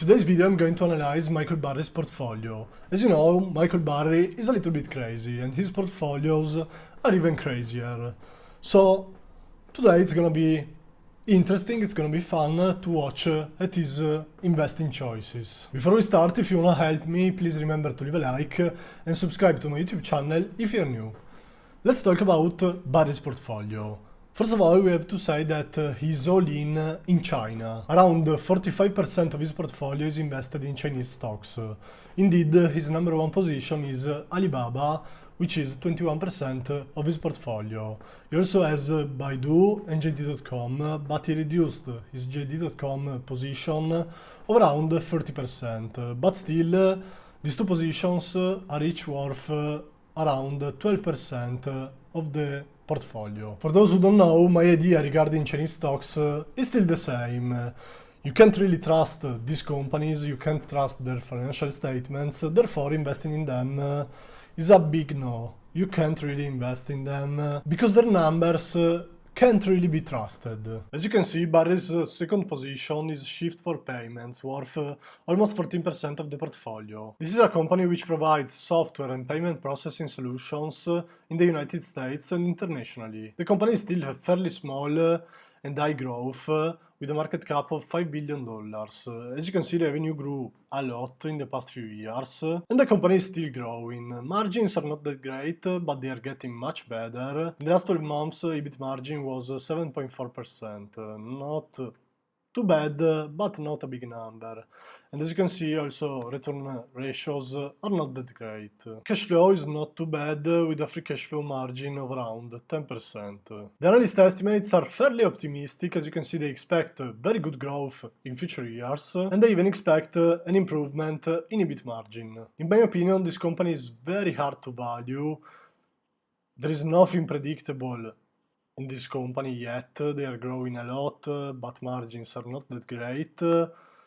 today's video I'm going to analyze Michael Burry's portfolio. As you know, Michael Burry is a little bit crazy and his portfolios are even crazier. So today it's gonna be interesting, it's gonna be fun to watch at his investing choices. Before we start, if you wanna help me, please remember to leave a like and subscribe to my YouTube channel if you're new. Let's talk about Burry's portfolio. First of all, we have to say that he's all in China. Around 45% of his portfolio is invested in Chinese stocks. Indeed, his number one position is Alibaba, which is 21% of his portfolio. He also has Baidu and JD.com, but he reduced his JD.com position of around 30%. But still, these two positions are each worth around 12% of the portfolio. For those who don't know, my idea regarding Chinese stocks is still the same. You can't really trust these companies, you can't trust their financial statements, therefore investing in them is a big no. You can't really invest in them because their numbers can't really be trusted. As you can see, Burry's second position is Shift for Payments, worth almost 14% of the portfolio. This is a company which provides software and payment processing solutions in the United States and internationally. The company is still fairly small and high growth, with a market cap of $5 billion. As you can see, revenue grew a lot in the past few years, and the company is still growing. Margins are not that great, but they are getting much better. In the last 12 months, EBIT margin was 7.4%. Not too bad, but not a big number. And as you can see, also return ratios are not that great. Cash flow is not too bad, with a free cash flow margin of around 10%. The analyst estimates are fairly optimistic. As you can see, they expect very good growth in future years, and they even expect an improvement in EBIT margin. In my opinion, this company is very hard to value. There is nothing predictable in this company yet. They are growing a lot, but margins are not that great.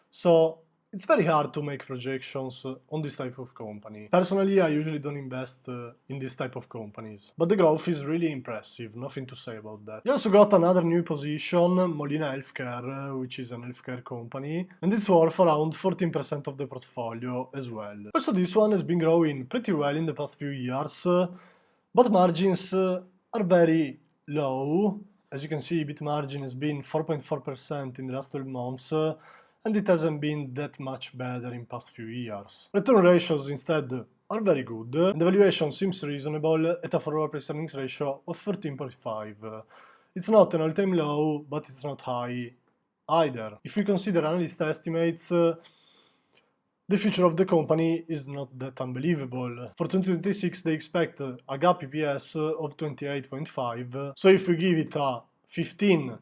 So it's very hard to make projections on this type of company. Personally, I usually don't invest in this type of companies, but the growth is really impressive, nothing to say about that. You also got another new position, Molina Healthcare, which is an healthcare company, and it's worth around 14% of the portfolio as well. Also, this one has been growing pretty well in the past few years, but margins are very low. As you can see, EBIT margin has been 4.4% in the last 12 months, and it hasn't been that much better in past few years. Return ratios instead are very good, and the valuation seems reasonable at a forward price earnings ratio of 13.5. It's not an all-time low, but it's not high either. If we consider analyst estimates, the future of the company is not that unbelievable. For 2026 they expect a GAAP EPS of 28.5, so if we give it a 15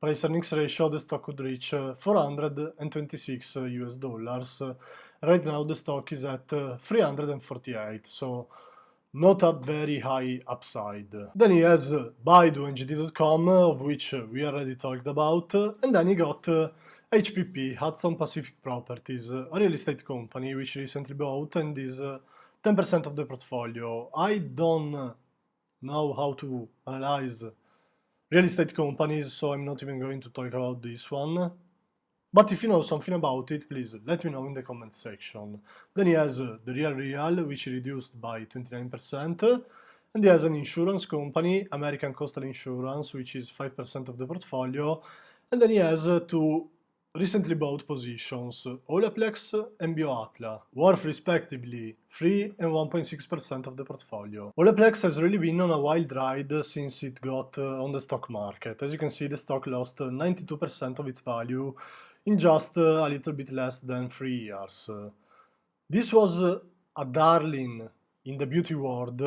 price earnings ratio, the stock could reach $426 US. Right now the stock is at 348, so not a very high upside. Then he has Baidu and JD.com, of which we already talked about, and then he got HPP, Hudson Pacific Properties, a real estate company which recently bought and is 10% of the portfolio. I don't know how to analyze real estate companies, so I'm not even going to talk about this one. But if you know something about it, please let me know in the comments section. Then he has the Real, which he reduced by 29%, and he has an insurance company, American Coastal Insurance, which is 5% of the portfolio, and then he has two recently bought positions, Olaplex and BioAtla, worth respectively 3 and 1.6% of the portfolio. Olaplex has really been on a wild ride since it got on the stock market. As you can see, the stock lost 92% of its value in just a little bit less than 3 years. This was a darling in the beauty world.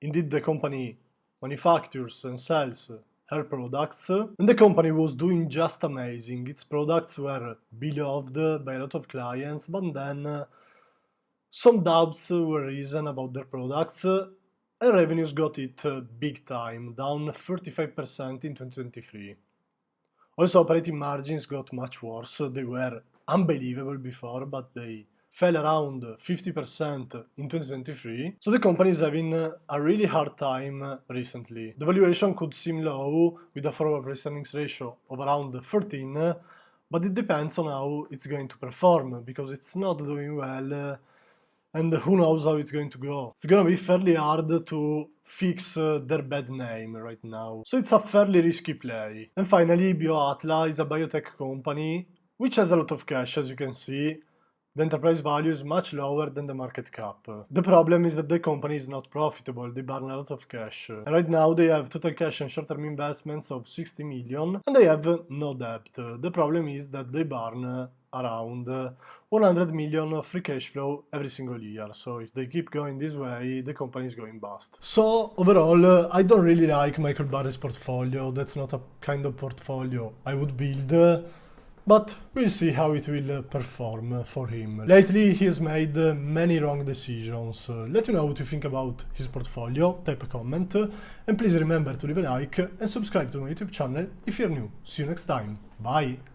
Indeed, the company manufactures and sells her products, and the company was doing just amazing. Its products were beloved by a lot of clients, but then some doubts were risen about their products, and revenues got hit big time, down 35% in 2023. Also, operating margins got much worse. They were unbelievable before, but they fell around 50% in 2023, so the company is having a really hard time recently. The valuation could seem low, with a forward price earnings ratio of around 13, but it depends on how it's going to perform, because it's not doing well, and who knows how it's going to go. It's gonna be fairly hard to fix their bad name right now. So it's a fairly risky play. And finally, BioAtla is a biotech company which has a lot of cash, as you can see. The enterprise value is much lower than the market cap. The problem is that the company is not profitable, they burn a lot of cash. And right now they have total cash and short-term investments of 60 million and they have no debt. The problem is that they burn around 100 million of free cash flow every single year. So if they keep going this way, the company is going bust. So overall, I don't really like Michael Burry's portfolio. That's not a kind of portfolio I would build. But we'll see how it will perform for him. Lately he has made many wrong decisions. Let me know what you think about his portfolio, type a comment, and please remember to leave a like and subscribe to my YouTube channel if you're new. See you next time. Bye!